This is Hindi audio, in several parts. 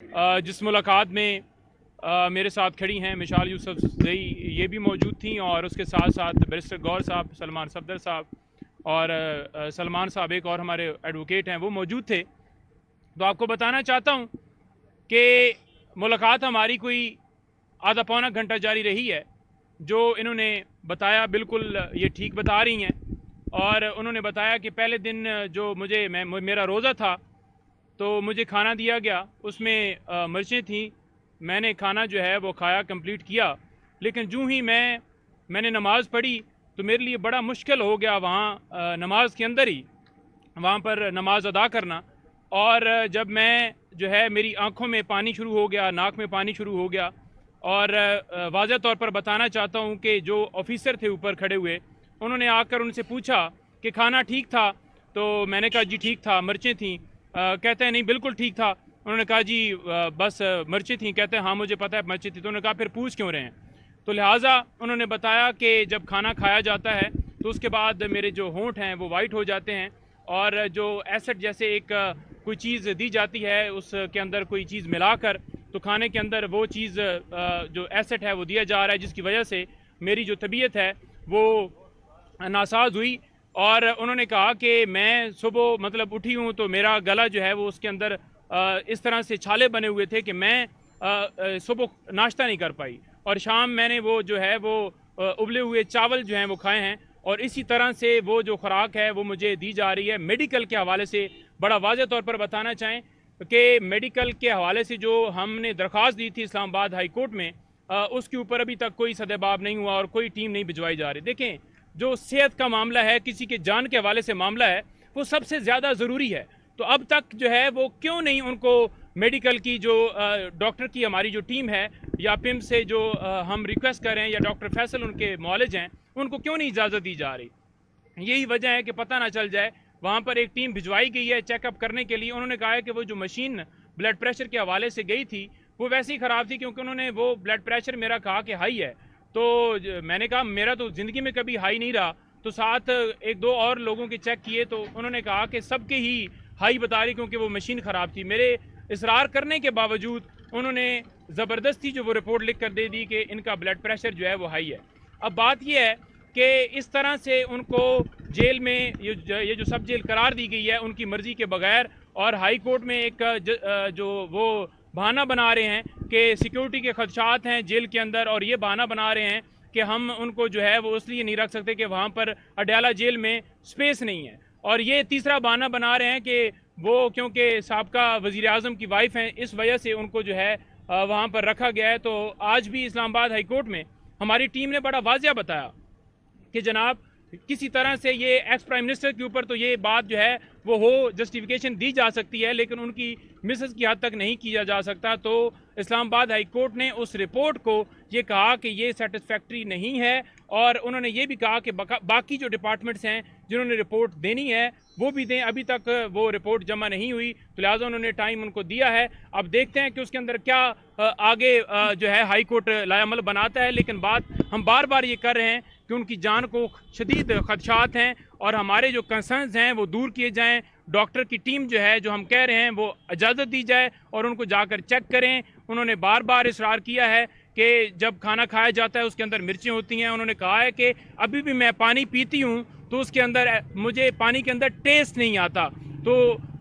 जिस मुलाकात में मेरे साथ खड़ी हैं मिशाल यूसुफ ज़ई, ये भी मौजूद थी और उसके साथ साथ बैरिस्टर गौर साहब, सलमान सफदर साहब और सलमान साहब एक और हमारे एडवोकेट हैं, वो मौजूद थे। तो आपको बताना चाहता हूँ कि मुलाकात हमारी कोई आधा पौना घंटा जारी रही है। जो इन्होंने बताया बिल्कुल ये ठीक बता रही हैं। और उन्होंने बताया कि पहले दिन जो मेरा रोज़ा था तो मुझे खाना दिया गया, उसमें मिर्चें थीं। मैंने खाना जो है वो खाया, कंप्लीट किया। लेकिन जूँ ही मैंने नमाज़ पढ़ी तो मेरे लिए बड़ा मुश्किल हो गया वहाँ नमाज के अंदर ही वहाँ पर नमाज अदा करना। और जब मैं जो है मेरी आंखों में पानी शुरू हो गया, नाक में पानी शुरू हो गया। और वाज़ह तौर पर बताना चाहता हूँ कि जो ऑफिसर थे ऊपर खड़े हुए, उन्होंने आकर उनसे पूछा कि खाना ठीक था। तो मैंने कहा जी ठीक था, मिर्चें थीं। कहते हैं नहीं बिल्कुल ठीक था। उन्होंने कहा जी बस मिर्चें थीं। कहते हैं हाँ मुझे पता है मिर्चें थी। तो उन्होंने कहा फिर पूछ क्यों रहे हैं। तो लिहाजा उन्होंने बताया कि जब खाना खाया जाता है तो उसके बाद मेरे जो होंठ हैं वो वाइट हो जाते हैं और जो एसिड जैसे एक कोई चीज़ दी जाती है उसके अंदर कोई चीज़ मिलाकर, तो खाने के अंदर वो चीज़ जो एसिड है वो दिया जा रहा है, जिसकी वजह से मेरी जो तबीयत है वो नासाज हुई। और उन्होंने कहा कि मैं सुबह मतलब उठी हूँ तो मेरा गला जो है वो उसके अंदर इस तरह से छाले बने हुए थे कि मैं सुबह नाश्ता नहीं कर पाई। और शाम मैंने वो जो है वो उबले हुए चावल जो हैं वो खाए हैं। और इसी तरह से वो जो खुराक है वो मुझे दी जा रही है। मेडिकल के हवाले से बड़ा वाज़ेह तौर पर बताना चाहें कि मेडिकल के हवाले से जो हमने दरख्वास्त दी थी इस्लामाबाद हाई कोर्ट में, उसके ऊपर अभी तक कोई सदेबाब नहीं हुआ और कोई टीम नहीं भिजवाई जा रही। देखें, जो सेहत का मामला है, किसी के जान के हवाले से मामला है, वो सबसे ज़्यादा ज़रूरी है। तो अब तक जो है वो क्यों नहीं उनको मेडिकल की जो डॉक्टर की हमारी जो टीम है या पिम से जो हम रिक्वेस्ट कर रहे हैं या डॉक्टर फैसल उनके मौलिज हैं, उनको क्यों नहीं इजाज़त दी जा रही। यही वजह है कि पता ना चल जाए। वहाँ पर एक टीम भिजवाई गई है चेकअप करने के लिए। उन्होंने कहा है कि वो जो मशीन ब्लड प्रेशर के हवाले से गई थी वो वैसे ही ख़राब थी, क्योंकि उन्होंने वो ब्लड प्रेशर मेरा कहा कि हाई है। तो मैंने कहा मेरा तो ज़िंदगी में कभी हाई नहीं रहा। तो साथ एक दो और लोगों के चेक किए तो उन्होंने कहा कि सबके ही हाई बता रही, क्योंकि वो मशीन ख़राब थी। मेरे इसरार करने के बावजूद उन्होंने ज़बरदस्ती जो वो रिपोर्ट लिख कर दे दी कि इनका ब्लड प्रेशर जो है वो हाई है। अब बात यह है कि इस तरह से उनको जेल में ये जो सब जेल करार दी गई है उनकी मर्जी के बगैर। और हाई कोर्ट में एक जो वो बहाना बना रहे हैं कि सिक्योरिटी के खदशात हैं जेल के अंदर, और ये बहाना बना रहे हैं कि हम उनको जो है वो इसलिए नहीं रख सकते कि वहाँ पर अडयाला जेल में स्पेस नहीं है। और ये तीसरा बहाना बना रहे हैं कि वो क्योंकि साबका वज़ीर आज़म की वाइफ हैं, इस वजह से उनको जो है वहाँ पर रखा गया है। तो आज भी इस्लामाबाद हाई कोर्ट में हमारी टीम ने बड़ा वाज़िया बताया कि जनाब किसी तरह से ये एक्स प्राइम मिनिस्टर के ऊपर तो ये बात जो है वो हो जस्टिफिकेशन दी जा सकती है, लेकिन उनकी मिसेस की हद तक नहीं किया जा सकता। तो इस्लामाबाद हाई कोर्ट ने उस रिपोर्ट को ये कहा कि ये सेटिस्फैक्ट्री नहीं है। और उन्होंने ये भी कहा कि बाकी जो डिपार्टमेंट्स हैं जिन्होंने रिपोर्ट देनी है वो भी दें। अभी तक वो रिपोर्ट जमा नहीं हुई, तो लिहाजा उन्होंने टाइम उनको दिया है। अब देखते हैं कि उसके अंदर क्या आगे जो है हाई कोर्ट लायामल बनाता है। लेकिन बात हम बार बार ये कर रहे हैं कि उनकी जान को शदीद खदशात हैं और हमारे जो कंसर्न्स हैं वो दूर किए जाएं। डॉक्टर की टीम जो है जो हम कह रहे हैं वो इजाज़त दी जाए और उनको जाकर चेक करें। उन्होंने बार बार इसरार किया है कि जब खाना खाया जाता है उसके अंदर मिर्चें होती हैं। उन्होंने कहा है कि अभी भी मैं पानी पीती हूँ तो उसके अंदर मुझे पानी के अंदर टेस्ट नहीं आता। तो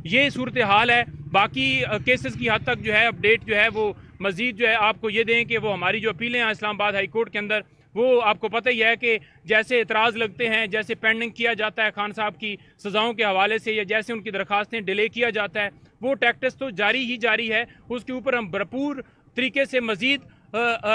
ये सूरत हाल है। बाकी केसेस की हद तक जो है अपडेट जो है वो मज़ीद जो है आपको ये दें कि वो हमारी जो अपीलें हैं इस्लामाबाद हाई कोर्ट के अंदर, वो आपको पता ही है कि जैसे एतराज़ लगते हैं, जैसे पेंडिंग किया जाता है खान साहब की सज़ाओं के हवाले से, या जैसे उनकी दरख्वास्तें डिले किया जाता है, वो टैक्टिस तो जारी ही जारी है। उसके ऊपर हम भरपूर तरीके से मज़ीद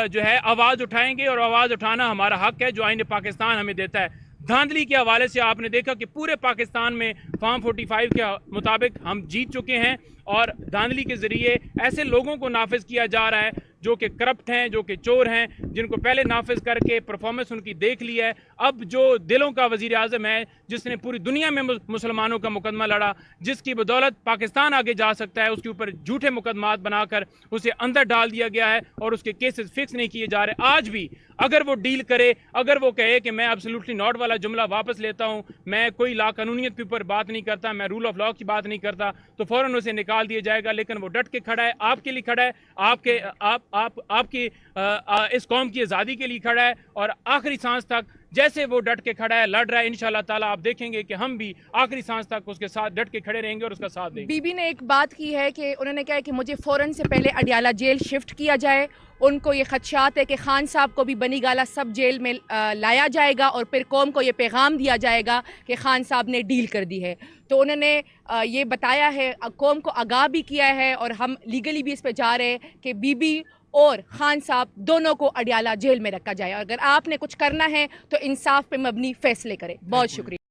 जो है आवाज़ उठाएंगे और आवाज़ उठाना हमारा हक है जो आईन पाकिस्तान हमें देता है। धांधली के हवाले से आपने देखा कि पूरे पाकिस्तान में फार्म 45 के मुताबिक हम जीत चुके हैं और धांधली के ज़रिए ऐसे लोगों को नाफिज किया जा रहा है जो कि करप्ट हैं, जो कि चोर हैं, जिनको पहले नाफिज करके परफॉर्मेंस उनकी देख ली है। अब जो दिलों का वज़ीर आज़म है, जिसने पूरी दुनिया में मुसलमानों का मुकदमा लड़ा, जिसकी बदौलत पाकिस्तान आगे जा सकता है, उसके ऊपर झूठे मुकदमात बनाकर उसे अंदर डाल दिया गया है और उसके केसेस फिक्स नहीं किए जा रहे। आज भी अगर वो डील करे, अगर वो कहे कि मैं एब्सोल्युटली नॉट वाला जुमला वापस लेता हूँ, मैं कोई लाकानूनियत के ऊपर बात नहीं करता, मैं रूल ऑफ लॉ की बात नहीं करता, तो फ़ौरन उसे निकाल निकाल दिया जाएगा, लेकिन वो डट के खड़ा है, आपके लिए खड़ा है, आपकी इस कौम की आज़ादी के लिए खड़ा है और आखिरी सांस तक जैसे वो डट के खड़ा है, लड़ रहा है, इंशाल्लाह ताला आप देखेंगे कि हम भी आखिरी सांस तक उसके साथ डट के खड़े रहेंगे और उसका साथ देंगे। बीबी ने एक बात की है कि उन्होंने कहा है कि मुझे फ़ौरन से पहले अडियाला जेल शिफ्ट किया जाए। उनको ये खदशात है कि खान साहब को भी बनी गाला सब जेल में लाया जाएगा और फिर कौम को ये पैगाम दिया जाएगा कि खान साहब ने डील कर दी है। तो उन्होंने ये बताया है, कौम को आगाह भी किया है और हम लीगली भी इस पे जा रहे हैं कि बीबी और खान साहब दोनों को अडियाला जेल में रखा जाए। अगर आपने कुछ करना है तो इंसाफ पे मबनी फैसले करें। बहुत शुक्रिया।